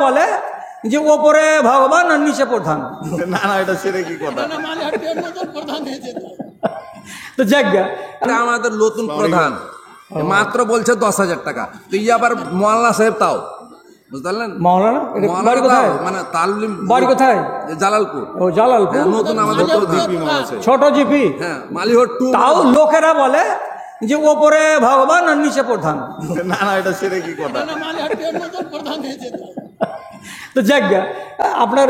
বলে যে ওপরে ভগবান আর নিচে প্রধান। না না, এটা সেরে কি কথা? তো জায়গা আমাদের নতুন প্রধান মাত্র বলছে 10,000 টাকা। তো আবার মৌলানা সাহেব তাও বুঝতে পারলেন। মাওলানা বাড়ি কোথায়? মানে তালিম বাড়ি কোথায়? জালালপুর। ও জালালপুর। নতুন আমাদের ছোট জিপি। হ্যাঁ, মালিহট 2। তাও লোকেরা বলে যে ওপরে ভগবান আর নিচে প্রধান। না না, এটা সেরে কি কথা? তো জায়গা আপনার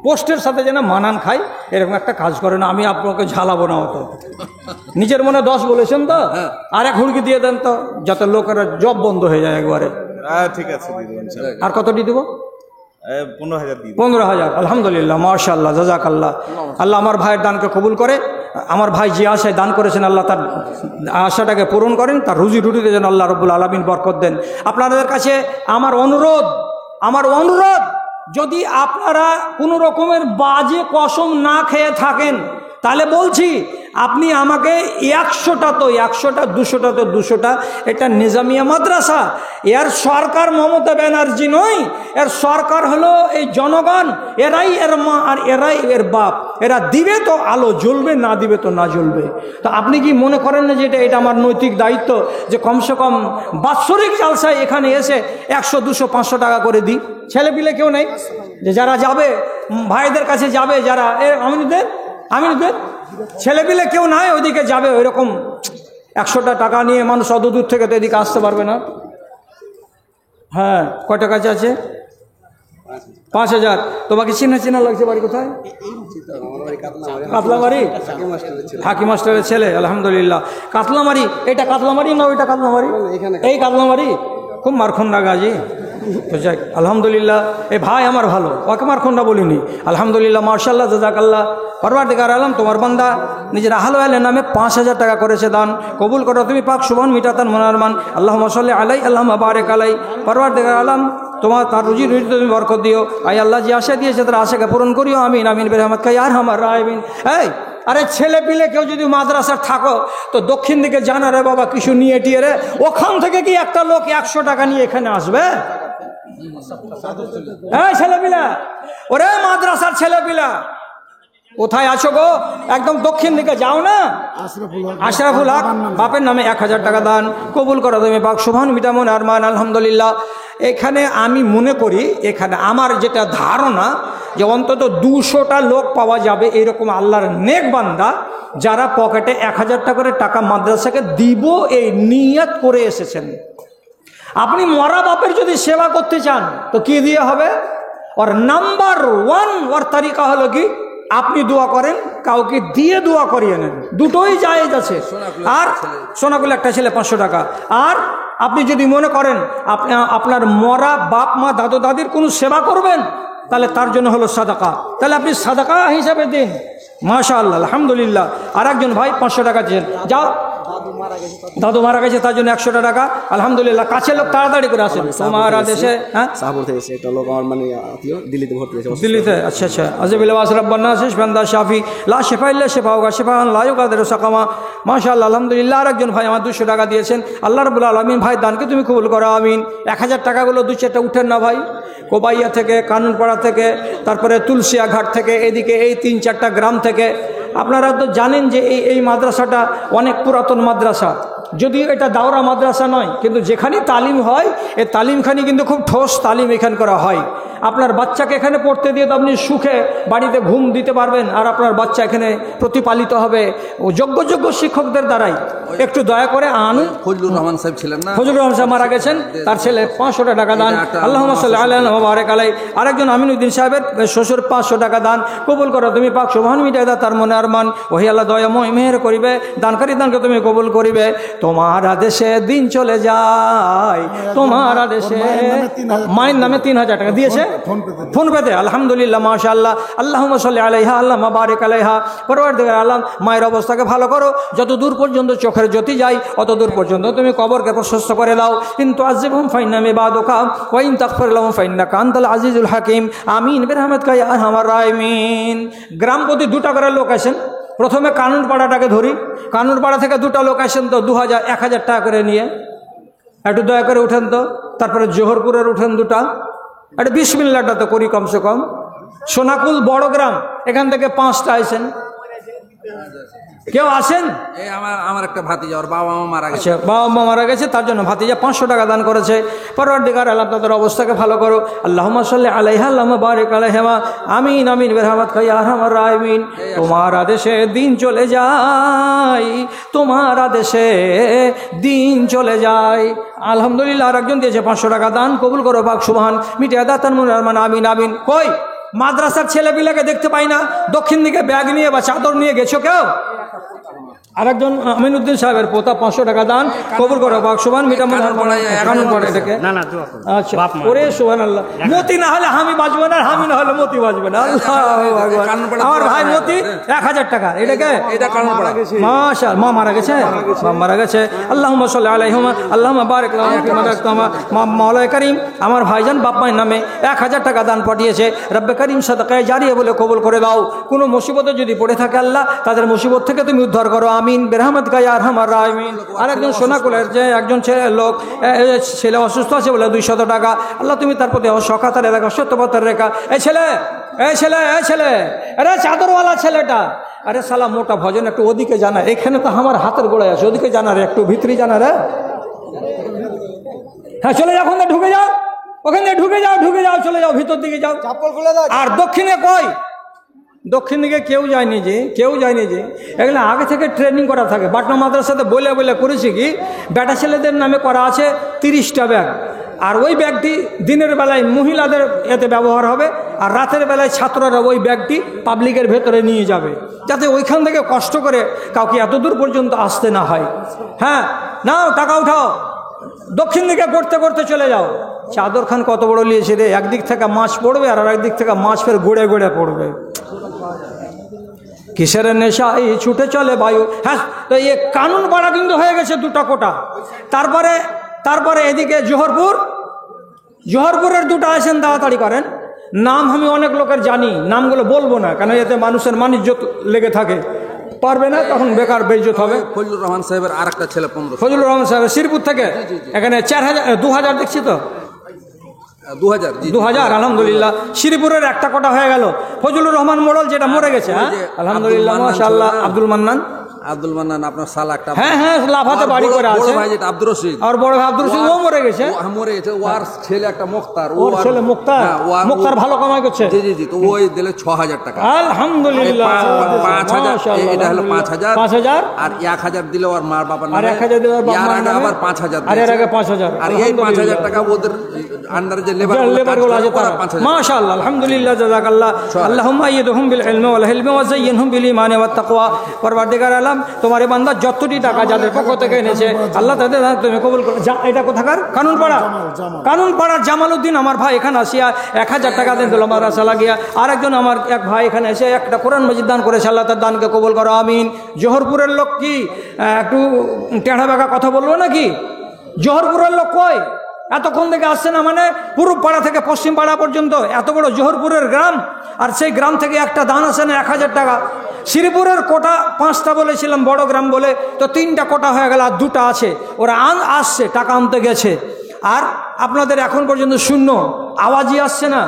পোস্টের সাথে যেন মানান খাই এরকম একটা কাজ করেন। আমি আপনাকে ঝালাবো না অত, নিজের মনে 10 বলেছেন তো, আর এক হুড়কি দিয়ে দেন তো, যাতে লোকেরা জব বন্ধ হয়ে যায় একবারে। ঠিক আছে, আর কতটি দেবো? 15,000 দিন। 15,000। আলহামদুলিল্লাহ, মাশাআল্লাহ, জাযাকাল্লাহ। আল্লাহ আমার ভাইয়ের দানকে কবুল করে। আমার ভাই যে আশায় দান করেছেন, আল্লাহ তার আশাটাকে পূরণ করেন, তার রুজি রুটিতে যেন আল্লাহ রব্বুল আলামিন বরকত দেন। আপনাদের কাছে আমার অনুরোধ, যদি আপনারা কোনো রকমের বাজে কসম না খেয়ে থাকেন, তাহলে বলছি আপনি আমাকে 100টা তো 100টা, 200টা তো 200টা। এটা নিজামিয়া মাদ্রাসা, এর সরকার মমতা ব্যানার্জি নয়, এর সরকার হলো এই জনগণ। এরাই এর মা আর এরাই এর বাপ। এরা দিবে তো আলো জ্বলবে, না দিবে তো না জ্বলবে। তো আপনি কি মনে করেন না যে এটা আমার নৈতিক দায়িত্ব যে কমসে কম বাৎসরিক জালসায় এখানে এসে 100, 200, 500 টাকা করে দিই? ছেলে পিলে কেউ নেই যে যারা যাবে, ভাইদের কাছে যাবে, যারা আমিনদের ছেলেপিলে কেউ নাই ওইদিকে যাবে, ওইরকম 100টা টাকা নিয়ে মানুষ অত দূর থেকে তো এদিকে আসতে পারবে না। হ্যাঁ, কয়টা কাছে আছে? 5,000। তোমাকে চেনা লাগছে। বাড়ি কোথায়? কাতলামারি। হাকি মাস্টারের ছেলে, আলহামদুলিল্লাহ। কাতলামারি, এটা কাতলামারি না ওইটা কাতলামারি? এই কাতলামারি। খুব মারখন্ডা গাজি। আলহামদুলিল্লাহ, এই ভাই আমার ভালো, ওকে মারখন্ডা বলিনি। আলহামদুলিল্লাহ, মাশাআল্লাহ, জাযাকাল্লাহ। পরওয়ারদিগার আলম তোমার বান্দা নিজের আহলে আহলের নামে 5,000 টাকা করেছে দান। কবুল করো তুমি পাক সুবহান মিটাতান মুনারমান। আল্লাহুম্মা সাল্লি আলাই, আল্লাহুম্মা বারিক আলাই। পরওয়ারদিগার আলম তোমার তার রুজি রুজিতে তুমি বরকত দিও। আই আল্লাহ যে আশা দিয়েছে তার আশাকে পূরণ করিও। আমিন আমিন বিরহমাতিকা ইয়া আরহামার রাহিমিন। এই আরে ছেলে পিলে কেউ যদি মাদ্রাসার থাকো তো দক্ষিণ দিকে জানা রে বাবা, কিছু নিয়ে টিয়ে রে। ওখান থেকে কি একটা লোক 100 টাকা নিয়ে এখানে আসবে? এই ছেলেপিলা, ওরে মাদ্রাসার ছেলেপিলা, কোথায় আছো গো? একদম দক্ষিণ দিকে যাও না। আশরাফুল হক বাপের নামে 1,000 টাকা দান। কবুল করো তুমি পাক সুবহান মিটামুন আরমান। আলহামদুলিল্লাহ, এখানে আমি মনে করি, এখানে আমার যেটা ধারণা যে অন্তত 200টা লোক পাওয়া যাবে এরকম আল্লাহর নেক বান্দা, যারা পকেটে 1,000 টাকা করে টাকা মাদ্রাসাকে দিব এই নিয়ত করে এসেছেন। আপনি মরা বাপের যদি সেবা করতে চান তো কি দিয়ে হবে? ওর নাম্বার 1 ওর তারিকা হলো কি, আপনি দোয়া করেন, কাউকে দিয়ে দোয়া করিয়ে নেন, দুটোই জায়েজ আছে। আর সোনাগুলো একটা ছেলে 500 টাকা। আর আপনি যদি মনে করেন আপনি আপনার মরা বাপ মা দাদু দাদির কোনো সেবা করবেন, তাহলে তার জন্য হলো সাদাকা, তাহলে আপনি সাদাকা হিসাবে দিন। মাশাআল্লাহ, আলহামদুলিল্লাহ। আর একজন ভাই 500 টাকা দিয়েছেন। যাও, দাদু মারা গেছে তার জন্য 100টা টাকা। আলহামদুলিল্লাহ, কাছের লোক তাড়াতাড়ি করে আসেন। তোমার দেশে দিল্লিতে, আচ্ছা আচ্ছা। আজবিল্লাহ আসরাব্বান্না শেষ বান্দা শাফি লা শেফা ইল্লা শেফাউকা শিফাআন লা ইউগাদিরু সাকামা। মাশাআল্লাহ, আলহামদুলিল্লাহ। আর একজন ভাই আমার 200 টাকা দিয়েছেন। আল্লাহ রাব্বুল আলামিন ভাই দানকে তুমি কবুল করো, আমিন। 1000 টাকাগুলো 2-4টা উঠেন না ভাই, কোবাইয়া থেকে, কানুনপাড়া থেকে, তারপরে তুলসিয়া ঘাট থেকে, এদিকে এই 3-4টা গ্রাম থেকে। আপনারা তো জানেন যে এই মাদ্রাসাটা অনেক পুরাতন মাদ্রাসা, যদিও এটা দাওরা মাদ্রাসা নয়, কিন্তু যেখানে তালিম হয় এই তালিমখানি কিন্তু খুব ঠোস তালিম এখানে করা হয়। আপনার বাচ্চাকে এখানে পড়তে দিয়ে তো আপনি সুখে বাড়িতে ঘুম দিতে পারবেন, আর আপনার বাচ্চা এখানে প্রতিপালিত হবে যোগ্য শিক্ষকদের দ্বারাই। একটু দয়া করে আনুন। ফজলুর রহমান সাহেব ছিলেন না, ফজলুর রহমান সাহেব মারা গেছেন, তার ছেলে 500 টাকা দান। আল্লাহুম্মা সাল্লি আলা ওয়া বারিক আলাইহি। আরেকজন আমিনুদ্দিন সাহেবের শ্বশুর 500 টাকা দান। কবুল করো তুমি পাক সুবহান মিটাদা তার মনে আরমান। ওহি আল্লাহ দয়াময় মেহের করিবে, দানকারী দানকে তুমি কবুল করিবে। তোমার আদেশে দিন চলে যায়, তোমার আদেশে। মায়ের নামে 3000 টাকা দিয়েছে ফোন পেতে। আলহামদুলিল্লাহ, মাশাআল্লাহ। আল্লাহুম্মা সাল্লি আলাইহা, আল্লাহুম্মা বারিক আলাইহা। পরওয়ারদিগার আলম মায়ের অবস্থাকে ভালো করো, যত দূর পর্যন্ত চোখের জ্যোতি যায় অত দূর পর্যন্ত তুমি কবরকে প্রশস্ত করে দাও। কিন্তু আযিবহুম ফাইন্না মিবাদুকা ওয়া ইন তাগফির লাহুম ফাইন্নাকা আনতাল আজিজুল হাকিম। আমিন বিরহমাতিকা ইয়া আরহামার রাহিমিন। গ্রাম প্রতি 2টা করে লোক আসেন। প্রথমে কানুনপাড়াটাকে ধরি, কানুনপাড়া থেকে 2টা লোক আসেন তো 1000 টাকা করে নিয়ে, একটু দয়া করে উঠেন তো। তারপরে জোহরপুরের উঠেন 2টা, একটা বিসমিল্লাহটা তো করি কমসে কম। সোনাকুল বড় গ্রাম, এখান থেকে 5টা আইছেন, কেউ আসেন? এই আমার একটা ভাতিজা, ওর বাবা মা মারা গেছে। আচ্ছা, বাবা মা মারা গেছে, তার জন্য ভাতিজা 500 টাকা দান করেছে। পরওয়ারদিগার আল্লাহ তাদের অবস্থাকে ভালো করো। আল্লাহুম্মা সাল্লি আলাইহা আল্লাহুম্মা বারিক আলাইহা, আমিন আমিন বিরহমাতিকা ইয়া আরহামার রাহিমিন। তোমার আদেশে দিন চলে যায়, তোমার আদেশে দিন চলে যায়। আলহামদুলিল্লাহ, আর একজন দিয়েছে 500 টাকা দান, কবুল করো পাক সুবহান, মিটিয়া দাতান মুনারমান, আমিন আমিন। কই মাদ্রাসার ছেলেপিলাকে দেখতে পাই না, দক্ষিণ দিকে ব্যাগ নিয়ে বা চাদর নিয়ে গেছো কেউ? আরেকজন আমিনুদ্দিন সাহেবের পোতা 500 টাকা দান, কবুল করো পাক সুবহান, মিটামুন কানুন পড়ে থেকে। আচ্ছা, ওরে সুবহানাল্লাহ। মতি না হলে আমি বাঁচবো না, আমি না হলে মতি বাঁচবে না। আল্লাহু আকবার। আমার ভাই মতি 1000 টাকা, এটাকে এটা কানুন পড়া। মাশাআল্লাহ, মা মারা গেছে, মা মারা গেছে। আল্লাহুম্মা সাল্লি আলাইহিমা আল্লাহুম্মা বারিক লাহুম ফিমা রাযাকতাহুমা। মাওলানা কারীম আমার ভাইজান বাপ মায়ের নামে 1000 টাকা দান পাঠিয়েছে। রব্বে কারীম সাদাকায়ে জারিয়া বলে কবুল করে দাও। কোনো মুসিবতে যদি পড়ে থাকে আল্লাহ, তাদের মুসিবত থেকে তুমি উদ্ধার করো, আমিন বিরহমাতিকা ইয়া আরহামার রাহিমিন। আরেকজন সোনাকুলের যে একজন ছেলে অসুস্থ আছে বলে 200 টাকা, আল্লাহ তুমি তার প্রতি সকাতারে রেখা, সত্যপথের রেখা। এই ছেলে, এই ছেলে, এই ছেলে, আরে চাদরওয়ালা ছেলেটা, আরে সালা মোটা ভজন একটু ওদিকে জানা, এখানে তো আমার হাতের গোড়ায় আছে, ওদিকে জানা রে, একটু ভিতরি জানা রে। হ্যাঁ চলে যাও, ওখান থেকে ঢুকে যাও, ওখান থেকে ঢুকে যাও, ঢুকে যাও, চলে যাও, ভিতর দিকে যাও। আর দক্ষিণে কই? দক্ষিণ দিকে কেউ যায়নি যে, কেউ যায়নি যে। এগুলো আগে থেকে ট্রেনিং করা থাকে। পাটনা মাদ্রাসাতে বলে বলে করেছি কি, বেটা ছেলেদের নামে করা আছে 30টা ব্যাগ। আর ওই ব্যাগটি দিনের বেলায় মহিলাদের এতে ব্যবহার হবে, আর রাতের বেলায় ছাত্ররা ওই ব্যাগটি পাবলিকের ভেতরে নিয়ে যাবে, যাতে ওইখান থেকে কষ্ট করে কাউকে এত দূর পর্যন্ত আসতে না হয়। হ্যাঁ, নাও টাকা উঠাও, দক্ষিণ দিকে করতে করতে চলে যাও। চাদর খান কত বড় নিয়েছে রে, একদিক থেকে মাছ পড়বে আর একদিক থেকে মাছ ফের গড়ে গড়ে পড়বে। কিসের নেশায় ছুটে চলে বায়ু। হ্যাঁ, তো এই কানুন পাড়া কিন্তু হয়ে গেছে 2টা কোটা। তারপরে এদিকে জোহরপুরের 2টা আছেন, তাড়াতাড়ি করেন। নাম আমি অনেক লোকের জানি, নামগুলো বলবো না, কেন এতে মানুষের মানিজ্য লেগে থাকে, পারবে না, তখন বেকার বেইজ্জত হবে। ফজলুর রহমান সাহেবের আরেকটা ছেলে 1500। ফজলুর রহমান সাহেব শ্রীপুর থেকে, এখানে 2000 দেখছি তো 2000। আলহামদুলিল্লাহ, শ্রীপুরের একটা কোটা হয়ে গেল। ফজলুর রহমান মোড়ল যেটা মরে গেছে, হ্যাঁ আলহামদুলিল্লাহ মাশাআল্লাহ। আব্দুল মান্নান আপনার সালা একটা, হ্যাঁ হ্যাঁ, লাফাতে বাড়ি করে আছে, ভাই যেটা আব্দুর রশিদ, আর বড় ভাই আব্দুর রশিদ ও মরে গেছে। ওর ছেলে একটা মুক্তার, ওর ছেলে মুক্তার ভালো কামাই করছে। জি জি জি, তো ওই দিলে 6000 টাকা। আলহামদুলিল্লাহ, 5000, এটা হলো 5000, আর 1000 দিলে ওর মার বাবার নামে, আর 1000 দিলে ওর বাবার নামে, আবার 5000, আর এর আগে 5000, আর এই 5000 টাকা ওদের আন্ডারে যে লেবারগুলো আছে তারা 5000। মাশাআল্লাহ, আলহামদুলিল্লাহ, জাযাকাল্লাহ। আল্লাহুম্মা আইয়িদহুম বিল ইলমি ওয়াল হিলমি ওয়া যায়্যিনহুম বিল ঈমানি ওয়াত তাকওয়া। পরওয়ারদিগার আলম, তোমার বান্দা যতটি টাকা যাদের পক্ষ থেকে এনেছে আল্লাহ তাদের তুমি কবুল করো। এটা কোথাকার? কানুনপাড়ার জামালউদ্দিন আমার ভাই এখানে আসিয়া 1000 টাকা দেন দিল মাদ্রাসা লাগিয়া। আরেকজন আমার এক ভাই এখানে এসে একটা কোরআন মজিদ দান করেছে, আল্লাহ তার দানকে কবুল করো, আমিন। জোহরপুরের লোক কি একটু টেढ़া বেঁকা কথা বলবো নাকি? জোহরপুরের লোক কই? এতক্ষণ থেকে আসছে না, মানে পূর্ব পাড়া থেকে পশ্চিম পাড়া পর্যন্ত এত বড় জোহরপুরের গ্রাম, আর সেই গ্রাম থেকে একটা দান আসে না 1000 টাকা। শ্রীপুরের কোটা 5টা বলেছিলাম বড় গ্রাম বলে, তো 3টা কোটা হয়ে গেল, আর 2টা আছে, ওরা আসছে টাকা আনতে গেছে। আর আপনাদের এখন পর্যন্ত শূন্য, আওয়াজই আসছে না।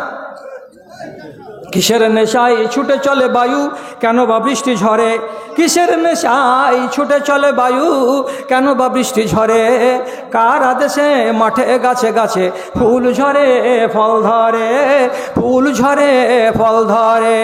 কিসের নেশায় ছুটে চলে বায়ু, কেন বা বৃষ্টি ঝরে? কিসের নেশায় ছুটে চলে বায়ু, কেন বা বৃষ্টি ঝরে? কার আদেশে মাঠে গাছে গাছে ফুল ঝরে ফল ধরে, ফুল ঝরে ফল ধরে।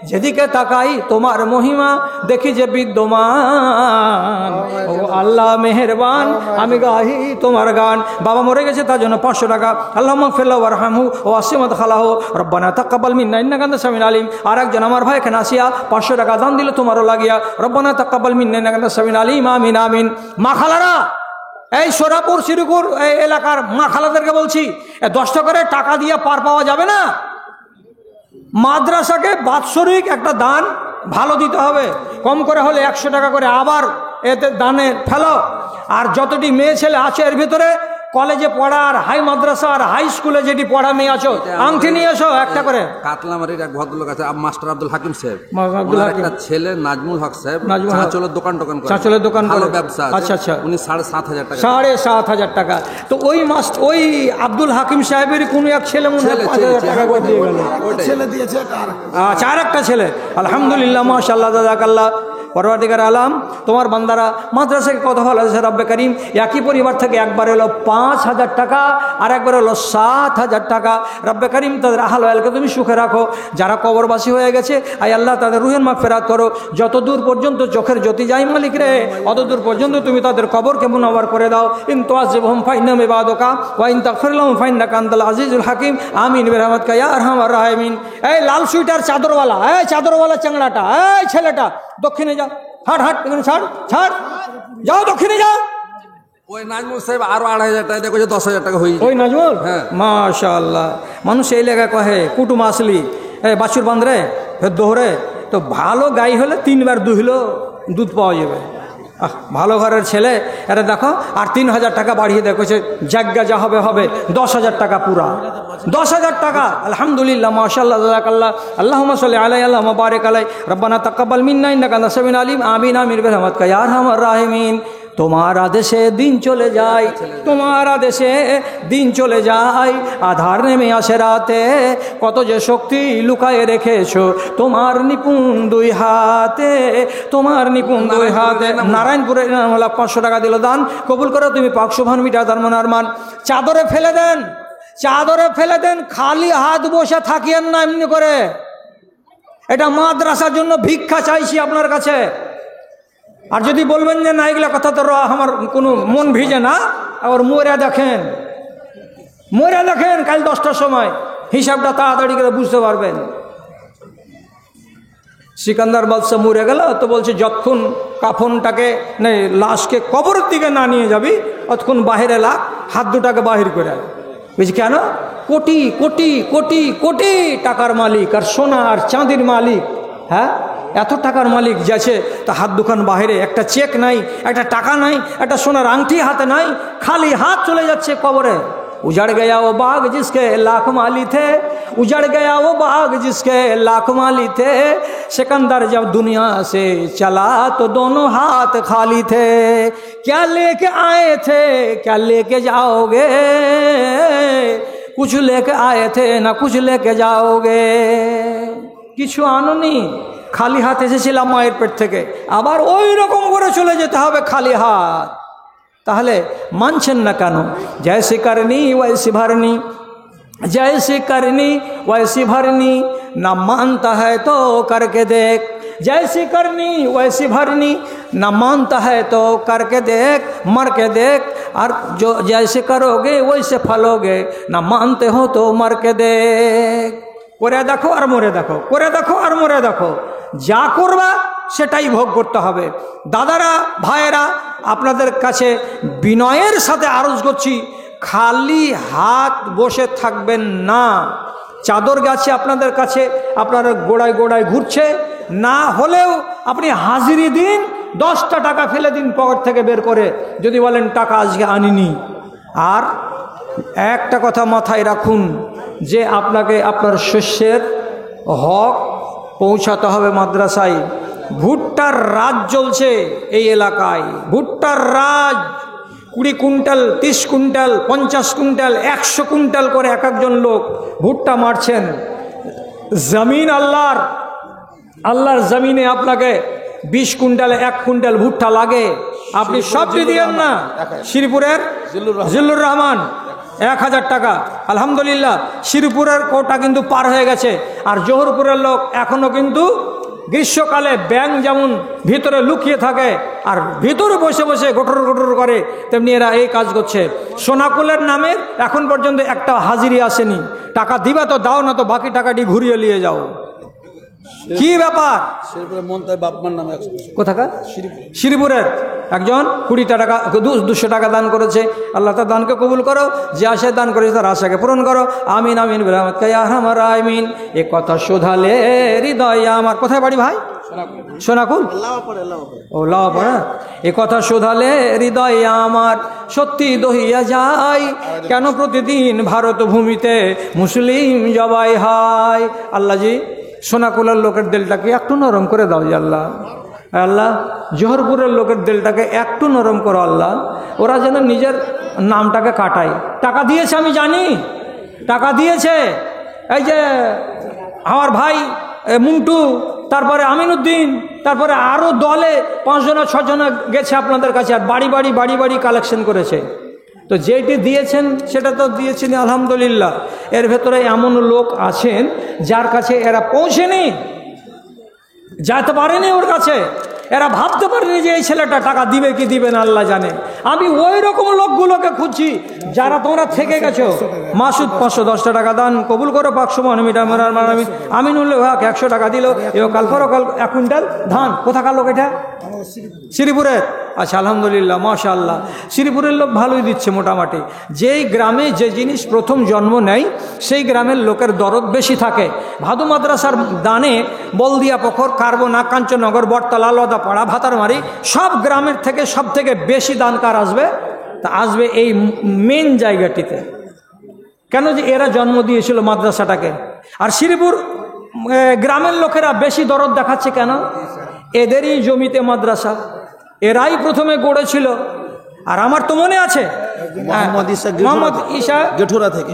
যেদিকে তাকাই তোমার মহিমা দেখি যে বিদ্যমান, ও আল্লাহ মেহেরবান, আমি গাহি তোমার গান। বাবা মরে গেছে তার জন্য 500 টাকা। আল্লাহুম্মা গফির লাহু ওয়ারহামহু ওয়া ওয়াসি'ত খালাহু রব্বানা তাকাব্বাল মিন্না ইন্নাকা আনতাস সামিউল আলিম। আর একজন আমার ভাই এখানে আসিয়া 500 টাকা দান দিল তোমারও লাগিয়া, রব্বানা তাকাব্বাল মিন্না ইন্নাকা আনতাস সামিউল আলিম, আমিন আমিন। মা খালারা, এই সোরাপুর শ্রীপুর এই এলাকার মা খালাদেরকে বলছি, 10 করে টাকা দিয়ে পার পাওয়া যাবে না। মাদ্রাসাকে বাৎসরিক একটা দান ভালো দিতে হবে, কম করে হলে 100 টাকা করে আবার এতে দানে ফেলো। আর যতটি মেয়ে ছেলে আছে এর ভিতরে কলেজে পড়া আর হাই মাদ্রাসা আর হাই স্কুলে যেটি পড়া মেয়ে আছো, আংটি নিয়ে এসো একটা করে। কাতলামারির এক ভদ্রলোক আছে মাস্টার আব্দুল হাকিম সাহেব, আব্দুল ওনার হাকিম। একটা ছেলে নাজমুল হক সাহেব নাজমুল হক। চাঁচলের দোকান করে, চাঁচলের দোকান ভালো করে। ব্যবসা আছে। আচ্ছা, আচ্ছা। উনি 7,500 টাকা। 7,500 টাকা। তো ওই আব্দুল হাকিম সাহেবের কোনো এক ছেলে মনে হয় 5,000 টাকা করে দিয়ে গেল। ছেলে দিয়েছে আচ্ছা, আর একটা ছেলে। আলহামদুলিল্লাহ, মাশাআল্লাহ, জাযাকাল্লাহ। পরওয়ারদিগার আলাম, তোমার বান্দারা মাদ্রাসাকে কত ভালো আছে রব্বে করিম। একই পরিবার থেকে একবার হলো 5,000 টাকা আর একবার হলো 7,000 টাকা। রব্বে করিম তাদের আহল ওয়ালকে তুমি সুখে রাখো। যারা কবরবাসী হয়ে গেছে, আয় আল্লাহ তাদের রুহের মাগফিরাত করো। যত দূর পর্যন্ত চোখের জ্যোতি যায় মালিক রে, অত দূর পর্যন্ত তুমি তাদের কবরকে মুনাওয়ার করে দাও। ইন তুআযিবহুম ফাইন্নাহুম ইবাদুকা ওয়া ইন তাগফির লাহুম ফাইন্নাকা আনতাল আজিজুল হাকিম। আমিন বিরহমাতিকা ইয়া আরহামার রাহিমিন। এই লাল সুইটার চাদরওয়ালা, এই চাদরওয়ালা চাংড়াটা, এই ছেলেটা দক্ষিণে যাও। হাট হাট, এখানে ছাড় ছাড়, যাও দক্ষিণে যাও। ওই নাজমুল সাহেব আরো 2,500 টাকা দেখো, 10,000 টাকা হয়ে ওই নাজমুল, হ্যাঁ। মাশাআল্লাহ। মানুষ এই লেগে কহে কুটুম আসলি, এই বাছুর বান্ধরে ফের দোহরে, তো ভালো গাই হলে 3 বার দুহিলো দুধ পাওয়া যাবে। ভালো ঘরের ছেলে, এটা দেখো, আর 3,000 টাকা বাড়িয়ে দেখেছে। জায়গা যা হবে হবে, 10,000 টাকা পুরা, 10,000 টাকা। আলহামদুলিল্লাহ, মাশাআল্লাহ, জাযাকাল্লাহ। আল্লাহুম্মা সাল্লি আলাইহি আল্লাহুম্মা বারিক আলাইহি। রব্বানা তাকাব্বাল মিন্না ইন্নাকা আনতাস সামিউল আলিম। আমিন আমিন বিরহমাতিকা ইয়া আরহামার রাহিমিন। তোমার আদেশে দিন চলে যায়, তোমার আদেশে দিন চলে যায়। আধার নেমে আসে রাতে, কত যে শক্তি লুকায়ে রেখেছো তোমার নিপুণ 2 হাতে, তোমার নিপুণ 2 হাতে। নারায়ণপুরে 500 টাকা দিল দান, কবুল করো তুমি পাক শোভান মিটা তার মন আরমান। চাদরে ফেলে দেন, চাদরে ফেলে দেন, খালি হাত বসে থাকিয়েন না এমনি করে। এটা মাদ্রাসার জন্য ভিক্ষা চাইছি আপনার কাছে। আর যদি বলবেন যে না এগুলো কথা তো আমার কোনো মন ভিজে না, আবার মরে দেখেন, মরে দেখেন কাল 10টার সময়, হিসাবটা তাড়াতাড়ি করে বুঝতে পারবেন। সিকান্দার বাদশাহ মরে গেল, তো বলছে যতক্ষণ কাফনটাকে লাশকে কবরের দিকে না নিয়ে যাবি, ততক্ষণ বাহিরে লাগ, হাত দুটাকে বাহির করে। বুঝছি কেন? কোটি কোটি কোটি কোটি টাকার মালিক আর সোনা আর চাঁদির মালিক, হ্যাঁ, এত টাকার মালিক যাচ্ছে, তা হাত দুখান বাহিরে, একটা চেক নাই, একটা টাকা নাই, একটা সোনার আংটি হাতে নাই, খালি হাত চলে যাচ্ছে কবরে। उजड़ गया वो बाग जिसके लाख माली थे, उजड़ गया वो बाग जिसके लाख माली थे। सिकंदर जब दुनिया से चला तो दोनों हाथ खाली थे। क्या लेके आए थे, क्या लेके जाओगे, कुछ लेके आए थे ना कुछ लेके जाओगे। কিছু আনোনি, খালি হাত এসেছিলাম মায়ের পেট থেকে, আবার ওই রকম করে চলে যেতে হবে খালি হাত। তাহলে মানছেন না কেন? जैसे करनी वैसी भरनी, जैसे करनी वैसी भरनी, ना मानता है तो करके देख। जैसी करनी वैसी भरनी, ना मानता है तो करके देख, मर के देख। और जो जैसे करोगे वैसे फलोगे, ना मानते हो तो मर के देख। করে দেখো আর মরে দেখো, করে দেখো আর মরে দেখো, যা করবা সেটাই ভোগ করতে হবে। দাদারা, ভাইয়েরা, আপনাদের কাছে বিনয়ের সাথে আরজ করছি, খালি হাত বসে থাকবেন না। চাদর গেছে আপনাদের কাছে, আপনারা গোড়ায় গোড়ায় ঘুরছে, না হলেও আপনি হাজিরি দিন, 10টা টাকা ফেলে দিন পকেট থেকে বের করে, যদি বলেন টাকা আজকে আনিনি। আর একটা কথা মাথায় রাখুন, যে আপনাকে আপনার শস্যের হক পৌঁছাতে হবে মাদ্রাসায়। ভুট্টার রাজ চলছে এই এলাকায়, ভুট্টার রাজ। 20 কুইন্টাল, 30 কুইন্টাল, 50 কুইন্টাল, 100 কুইন্টাল করে এক একজন লোক ভুট্টা মারছেন। জমিন আল্লাহর, আল্লাহর জমিনে আপনাকে 20 কুইন্টালে 1 কুইন্টাল ভুট্টা লাগে, আপনি সব দিয়েন না। শ্রীপুরের জিল্লুর রহমান 1000 টাকা, আলহামদুলিল্লাহ। শ্রীপুরের কোটা কিন্তু পার হয়ে গেছে। আর জোহরপুরের লোক এখনো কিন্তু গ্রীষ্মকালে ব্যাঙ যেমন ভিতরে লুকিয়ে থাকে আর ভিতরে বসে বসে গোটর গোটর করে, তেমনি এরা এই কাজ করছে। সোনাকুলের নামে এখন পর্যন্ত একটা হাজিরি আসেনি। টাকা দিবা তো দাও, না তো বাকি টাকাটি ঘুরিয়ে নিয়ে যাও। কি ব্যাপার? কোথাকার? শ্রীপুরের একজন 20 টাকা 200 টাকা দান করেছে। আল্লাহ তার দানকে কবুল করো, যে আশায় দান করেছে তার আশাকে পূরণ করো। আমিন আমিন বিরহমাতিকা ইয়া আরহামার রাহিমিন। এ কথা শোধালে হৃদয় আমার। কোথায় বাড়ি ভাই? সোনাকুল ও লাওয়াপাড়া। এ কথা শোধালে হৃদয় আমার সত্যি দহিয়া যায়, কেন প্রতিদিন ভারত ভূমিতে মুসলিম জবাই হয়। আল্লাহজি সোনাকুলার লোকের দিলটাকে একটু নরম করে দাও যে আল্লাহ। আল্লাহ জোহরপুরের লোকের দিলটাকে একটু নরম করো আল্লাহ, ওরা যেন নিজের নামটাকে কাটায়। টাকা দিয়েছে আমি জানি, টাকা দিয়েছে। এই যে আমার ভাই মুন্টু, তারপরে আমিনুদ্দিন, তারপরে আরও দলে 5 জনা 6 জনা গেছে আপনাদের কাছে, আর বাড়ি বাড়ি কালেকশন করেছে। তো যেটি দিয়েছেন সেটা তো দিয়েছেন আলহামদুলিল্লাহ। এর ভেতরে এমন লোক আছেন যার কাছে এরা পৌঁছেনি, যেতে পারেনি ওর কাছে, এরা ভাবতে পারেনি যে এই ছেলেটা টাকা দিবে কি দিবে না আল্লাহ জানে। আমি ওই রকম লোকগুলোকে খুঁজছি যারা তোমরা থেকে গেছো। মাসুদ 510 টাকা দান কবুল করো পাক সুবহান আমিনুল হক 100 টাকা দিল। এও কাল পরকাল 1 কুইন্টাল ধান। কোথাকার লোক এটা? শ্রীপুরের। আচ্ছা আলহামদুলিল্লাহ মাশাআল্লাহ, শ্রীপুরের লোক ভালোই দিচ্ছে মোটামুটি। যেই গ্রামে যে জিনিস প্রথম জন্ম নেয় সেই গ্রামের লোকের দরদ বেশি থাকে। ভাদু মাদ্রাসার দানে বলদিয়া পুকুর, কার্বনা, কাঞ্চননগর, বটতলা, লদাপাড়া, ভাতারমারি সব গ্রামের থেকে সব থেকে বেশি দান কার আসবে? তা আসবে এই মেন জায়গাটিতে। কেন? যে এরা জন্ম দিয়েছিল মাদ্রাসাটাকে। আর শ্রীপুর গ্রামের লোকেরা বেশি দরদ দেখাচ্ছে কেন? এদেরই জমিতে মাদ্রাসা, এরাই প্রথমে গড়েছিল। আর আমার তো মনে আছে মোহাম্মদ ঈসা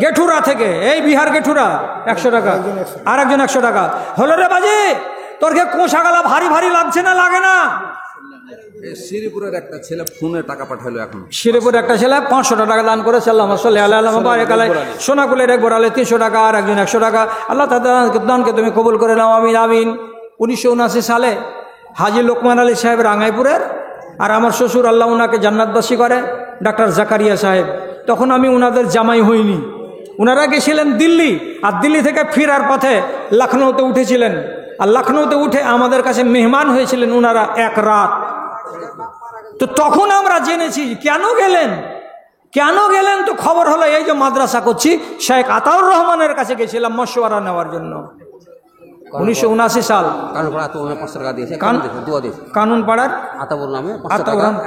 গেঠুরা থেকে, এই বিহার গেঠুরা 100 টাকা, আর একজন 100 টাকা। হলো রে বাজে, তোর কে কোষাগালা ভারী ভারী লাগছে না লাগে না? শ্রীপুরের একটা ছেলে ফোনে টাকা পাঠালো এখন। শ্রীপুরের একটা ছেলে 500 টাকা দান করেছে। আল্লাহ সোনাকুলের এক বড়ালে 300 টাকা, আর একজন 100 টাকা। আল্লাহ তাদের দানকে তুমি কবুল করে নাও, আমিন আমিন। 1979 সালে হাজী লোকমান আলী সাহেব রাঙ্গাইপুরের, আর আমার শ্বশুর আল্লাহ ওনাকে জান্নাতবাসী করে, ডাক্তার জাকারিয়া সাহেব। তখন আমি ওনাদের জামাই হইনি। ওনারা গেছিলেন দিল্লি, আর দিল্লি থেকে ফেরার পথে লখনৌতে উঠেছিলেন। আর লখনৌতে উঠে আমাদের কাছে মেহমান হয়েছিলেন ওনারা 1 রাত। তো তখন আমরা জেনেছি কেন গেলেন। তো খবর হলো এই যে মাদ্রাসা করছি, শেখ আতাউর রহমানের কাছে গেছিলাম মশওয়ারা নেওয়ার জন্য। 1979 সাল। কানুন পাড়ার আতাউর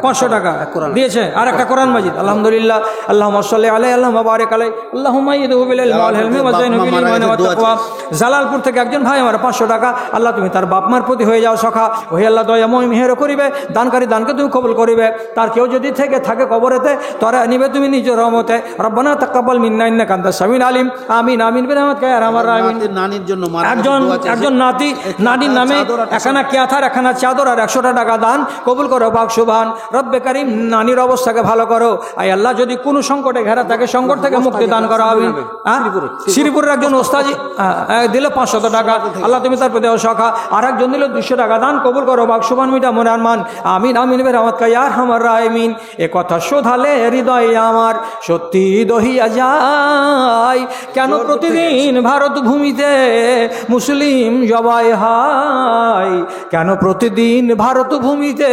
500 টাকা দিয়েছে, আর একটা কোরআন মাজিদ। আলহামদুলিল্লাহ। আল্লাহুম্মা সাল্লি আলাইহি আল্লাহুম্মা বারিক আলাইহি আল্লাহুম্মা ইদহু বিল ইলমি ওয়াল হিলমি ওয়া যায়িনহু বিল ঈমানি ওয়াত তাকওয়া। জালালপুর থেকে একজন ভাই আমার 500 টাকা। আল্লাহ তুমি তার বাপ মার প্রতি হয়ে যাও সখা। ওহে আল্লাহ দয়াময় মেহের করিবে, দানকারী দানকে তুমি কবুল করিবে। তার কেউ যদি থেকে থাকে কবরেতে, তোরা নিবে তুমি নিজ রহমতে। রব্বানা তাকাব্বাল মিন্না ইন্নাকা আনতাস সামিউল আলিম। আমিন আমিন বিরহমাতিকা ইয়া আরহামার রাহিমিন। নানির জন্য একজন নানির নামে একখানা কেয়াথার, একখানা চাদর, আর 100 টাকা দান কবুল করো পাক সুবহান রব্বে কারীম। নানির অবস্থাকে ভালো করো আয় আল্লাহ। যদি কোনো সংকটে ঘেরা থাকে, সংকট থেকে মুক্তি দান করো আমিন। শ্রীপুরের একজন ওস্তাজি দিল 500 টাকা। আল্লাহ তুমি তার প্রতি সখা। আর একজন দিল 200 টাকা দান কবুল করো পাক সুবহান মিটা মনে আরমান। আমিন আমিন বিরহমাতিকা ইয়া আরহামার রাহিমিন। এ কথা শোধালে হৃদয় আমার সত্যি দহিয়া যায়, কেন প্রতিদিন ভারত ভূমিতে মুসলিম জবাই হয়, কেন প্রতিদিন ভারত ভূমিতে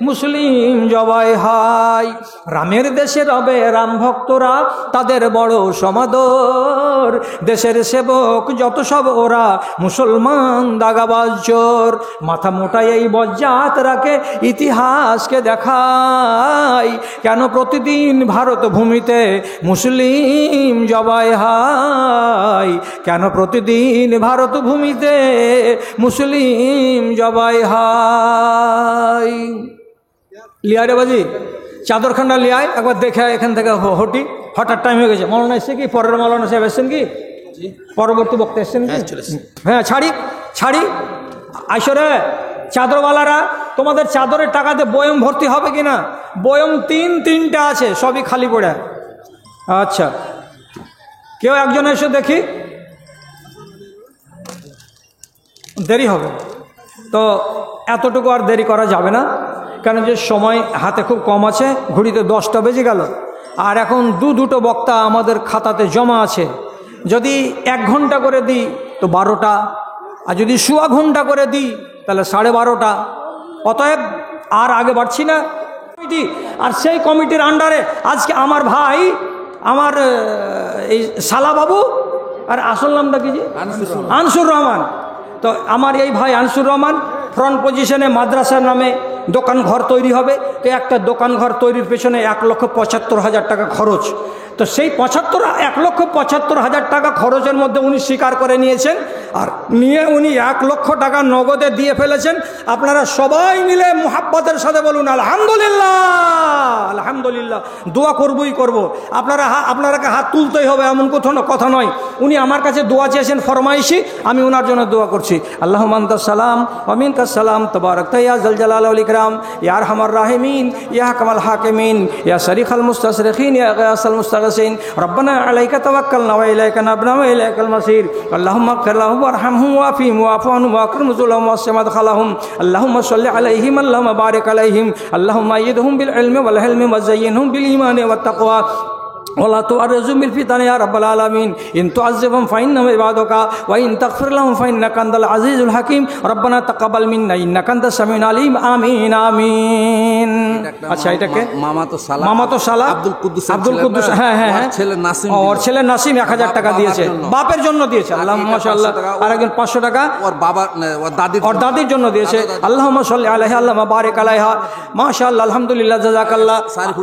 মুসলিম জবাই হয়। রামের দেশে রবে রাম ভক্তরা, তাদের বড় সমাদর। দেশের সেবক যত সব ওরা মুসলমান দাগাবাজ চোর। মাথা মোটাই এই বজ্জাত রাখে ইতিহাসকে দেখায়, কেন প্রতিদিন ভারত ভূমিতে মুসলিম জবাই হয়, কেন প্রতিদিন ভারত ভূমিতে মুসলিম জবাই হয়। লিয়া রে বাজি, চাদরখানা লিয়ায় একবার দেখে এখান থেকে হঠাৎ টাইম হয়ে গেছে। মৌলানা এসছে কি? পরের মৌলানা সাহেব এসছেন কি? পরবর্তী বক্তা এসছেন কি? হ্যাঁ ছাড়ি আইসরে চাদরওয়ালারা, তোমাদের চাদরের টাকাতে বয়ম ভর্তি হবে কিনা? বয়ম 3টা আছে, সবই খালি পড়ে। আচ্ছা, কেউ একজন এসে দেখি। দেরি হবে তো এতটুকু আর দেরি করা যাবে না, কেন যে সময় হাতে খুব কম আছে। ঘড়িতে 10টা বেজে গেল, আর এখন দুটো বক্তা আমাদের খাতাতে জমা আছে। যদি 1 ঘন্টা করে দিই তো 12টা, আর যদি সোয়া ঘন্টা করে দিই তাহলে 12:30টা। অতএব আর আগে বাড়ছি না। আর সেই কমিটির আন্ডারে আজকে আমার ভাই, আমার এই শালাবাবু, আর আসল নামটা কি? আনসুর রহমান। তো আমার এই ভাই আনসুর রহমান ফ্রন্ট পজিশনে মাদ্রাসার নামে দোকান ঘর তৈরি হবে। তো একটা দোকান ঘর তৈরির পেছনে 1,75,000 টাকা খরচ। তো সেই 1,75,000 টাকা খরচের মধ্যে উনি স্বীকার করে নিয়েছেন, আর নিয়ে উনি 1 লক্ষ টাকা নগদে দিয়ে ফেলেছেন। আপনারা সবাই মিলে মুহাব্বতের সাথে বলুন আলহামদুলিল্লাহ, আলহামদুলিল্লাহ। দোয়া করবই করব। আপনারাকে হাত তুলতেই হবে এমন কথা নয়। উনি আমার কাছে দোয়া চেয়েছেন ফরমাইশি, আমি ওনার জন্য দোয়া করছি। আল্লাহুম্মা আনতাস সালাম ওয়া মিনকাস সালাম তাবারাকতা ইয়া যাল জালালি ওয়াল ইকরাম ইয়া আরহামার রাহিমিন ইয়া হাকামাল হাকিমিন ইয়া সারিখাল মুস্তাসরিখিন ইয়া গায়াসাল মুস্তাগিসিন রব্বানা আলাইকা তাওয়াক্কালনা ওয়া ইলাইকা নাবনা ওয়া ইলাইকাল মাসির আল্লাহুম্মা ইগফির লাহুম ওয়ারহামহুম ওয়াফিহিম ওয়াফু আনহুম ওয়াকরিম নুজুলাহুম ওয়াসি মাদখালাহুম আল্লাহুম্মা সাল্লি আলাইহিম আল্লাহুম্মা বারিক আলাইহিম আল্লাহুম্মা আইয়িদহুম বিল ইলমি ওয়াল হিলমি ওয়াযায়্যিনহুম বিল ঈমানি ওয়াত তাকওয়া ولا تعرضهم بالفتن يا رب العالمين إن تعذبهم فإنهم عبادك وإن تغفر لهم فإنك أنت العزيز الحكيم ربنا تقبل منا إنك أنت السميع العليم آمين آمين। আচ্ছা, এটাকে মামাতো সালা আব্দুল কুদ্দুস, হ্যাঁ হ্যাঁ হ্যাঁ, ওর ছেলে নাসিম 1000 টাকা দিয়েছে, বাপের জন্য দিয়েছে। আল্লাহুম্মা মাশাআল্লাহ। আর একজন 500 টাকা ওর দাদির জন্য দিয়েছে। আল্লাহুম্মা সাল্লি আলাইহা আল্লাহুম্মা বারিক আলাইহা মাশাআল্লাহ আলহামদুলিল্লাহ জাযাকাল্লাহ।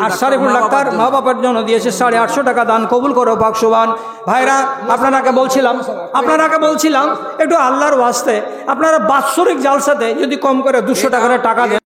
আর সারিফুল ডাক্তার মা বাবার জন্য দিয়েছে 850 টাকা। দান কবুল করো পাক সুবহান। ভাইরা, আপনারাকে বলছিলাম একটু আল্লাহর ওয়াস্তে আপনারা বাৎসরিক জালসাতে যদি কম করে 200 টাকা দেন